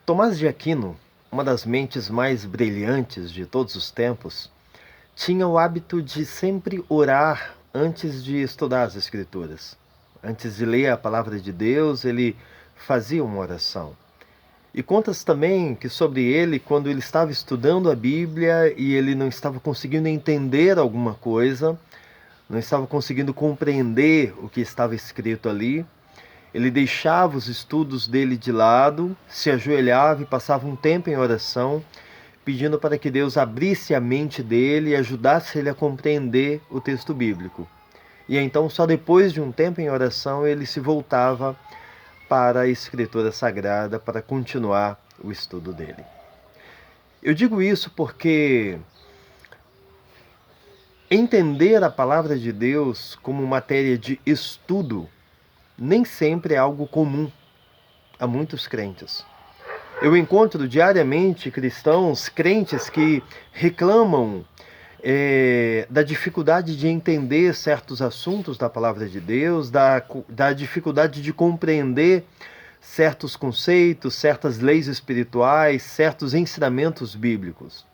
Tomás de Aquino, uma das mentes mais brilhantes de todos os tempos, tinha o hábito de sempre orar antes de estudar as Escrituras. Antes de ler a palavra de Deus, ele fazia uma oração. E conta-se também que sobre ele, quando ele estava estudando a Bíblia e ele não estava conseguindo entender alguma coisa, não estava conseguindo compreender o que estava escrito ali, ele deixava os estudos dele de lado, se ajoelhava e passava um tempo em oração, pedindo para que Deus abrisse a mente dele e ajudasse ele a compreender o texto bíblico. E então, só depois de um tempo em oração, ele se voltava para a Escritura Sagrada para continuar o estudo dele. Eu digo isso porque entender a palavra de Deus como matéria de estudo nem sempre é algo comum a muitos crentes. Eu encontro diariamente cristãos, crentes que reclamam da dificuldade de entender certos assuntos da palavra de Deus, da dificuldade de compreender certos conceitos, certas leis espirituais, certos ensinamentos bíblicos.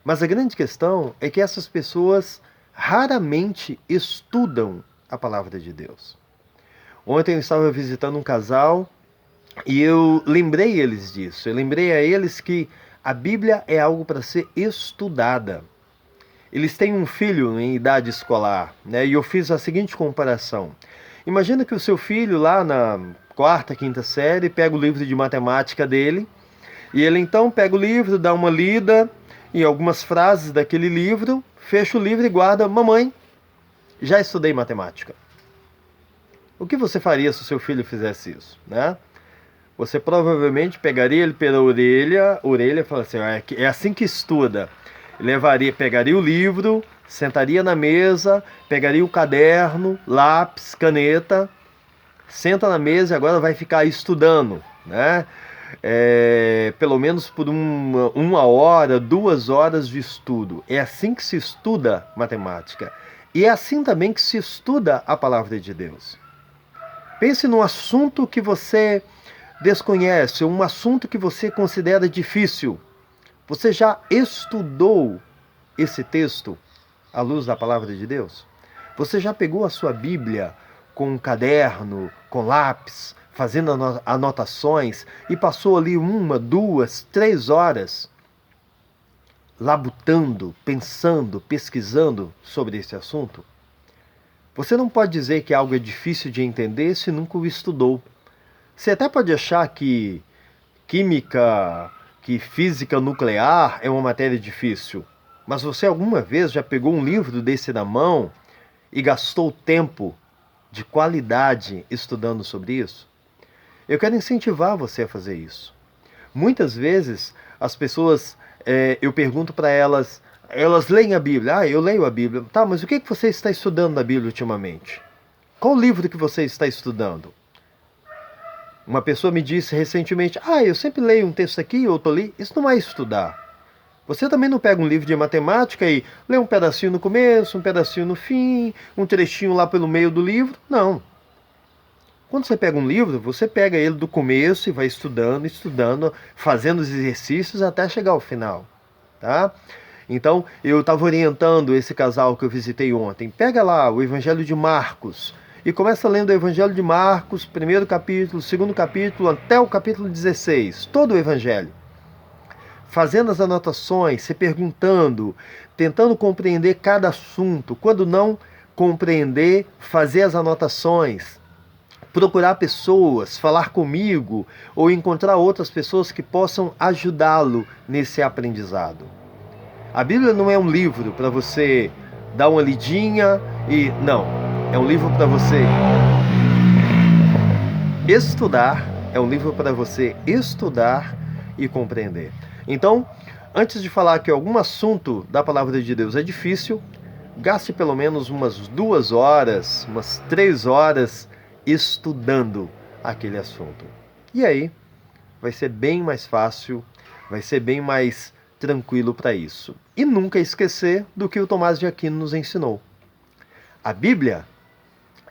Mas a grande questão é que essas pessoas raramente estudam a palavra de Deus. Ontem eu estava visitando um casal e eu lembrei eles disso. Eu lembrei a eles que a Bíblia é algo para ser estudada. Eles têm um filho em idade escolar, né? E eu fiz a seguinte comparação. Imagina que o seu filho lá na quarta, quinta série pega o livro de matemática dele e ele então pega o livro, dá uma lida em algumas frases daquele livro, fecha o livro e guarda: mamãe, já estudei matemática. O que você faria se o seu filho fizesse isso, né? Você provavelmente pegaria ele pela orelha e falaria assim: é assim que estuda. Pegaria o livro, sentaria na mesa, pegaria o caderno, lápis, caneta, senta na mesa e agora vai ficar estudando, né? Pelo menos por uma hora, 2 horas de estudo. É assim que se estuda matemática. E é assim também que se estuda a palavra de Deus. Pense num assunto que você desconhece, um assunto que você considera difícil. Você já estudou esse texto à luz da palavra de Deus? Você já pegou a sua Bíblia com um caderno, com lápis, fazendo anotações e passou ali 1, 2, 3 horas labutando, pensando, pesquisando sobre esse assunto? Você não pode dizer que algo é difícil de entender se nunca o estudou. Você até pode achar que química, que física nuclear é uma matéria difícil. Mas você alguma vez já pegou um livro desse na mão e gastou tempo de qualidade estudando sobre isso? Eu quero incentivar você a fazer isso. Muitas vezes as pessoas, eu pergunto para elas, elas leem a Bíblia. Ah, eu leio a Bíblia. Tá, mas o que você está estudando na Bíblia ultimamente? Qual livro que você está estudando? Uma pessoa me disse recentemente: ah, eu sempre leio um texto aqui, outro ali. Isso não é estudar. Você também não pega um livro de matemática e lê um pedacinho no começo, um pedacinho no fim, um trechinho lá pelo meio do livro. Não. Quando você pega um livro, você pega ele do começo e vai estudando, estudando, fazendo os exercícios até chegar ao final, tá? Então, eu estava orientando esse casal que eu visitei ontem. Pega lá o Evangelho de Marcos e começa lendo o Evangelho de Marcos, primeiro capítulo, segundo capítulo, até o capítulo 16, todo o Evangelho. Fazendo as anotações, se perguntando, tentando compreender cada assunto. Quando não compreender, fazer as anotações. Procurar pessoas, falar comigo ou encontrar outras pessoas que possam ajudá-lo nesse aprendizado. A Bíblia não é um livro para você dar uma lidinha e... Não, é um livro para você estudar, é um livro para você estudar e compreender. Então, antes de falar que algum assunto da palavra de Deus é difícil, gaste pelo menos umas 2 horas, umas 3 horas estudando aquele assunto. E aí, vai ser bem mais fácil, vai ser bem mais tranquilo para isso. E nunca esquecer do que o Tomás de Aquino nos ensinou. A Bíblia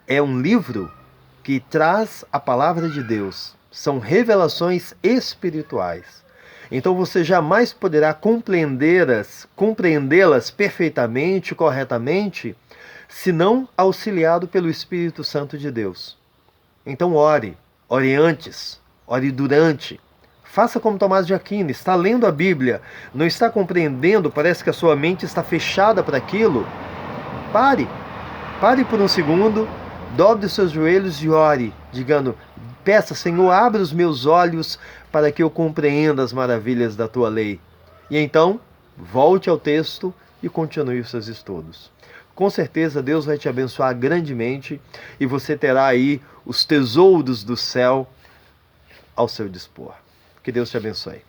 é um livro que traz a palavra de Deus são revelações espirituais. Então você jamais poderá compreendê-las perfeitamente, corretamente, se não auxiliado pelo Espírito Santo de Deus. Então ore antes, ore durante. Faça como Tomás de Aquino, está lendo a Bíblia, não está compreendendo, parece que a sua mente está fechada para aquilo. Pare por um segundo, dobre os seus joelhos e ore, dizendo: peça, Senhor, abre os meus olhos para que eu compreenda as maravilhas da tua lei. E então, volte ao texto e continue os seus estudos. Com certeza Deus vai te abençoar grandemente e você terá aí os tesouros do céu ao seu dispor. Que Deus te abençoe.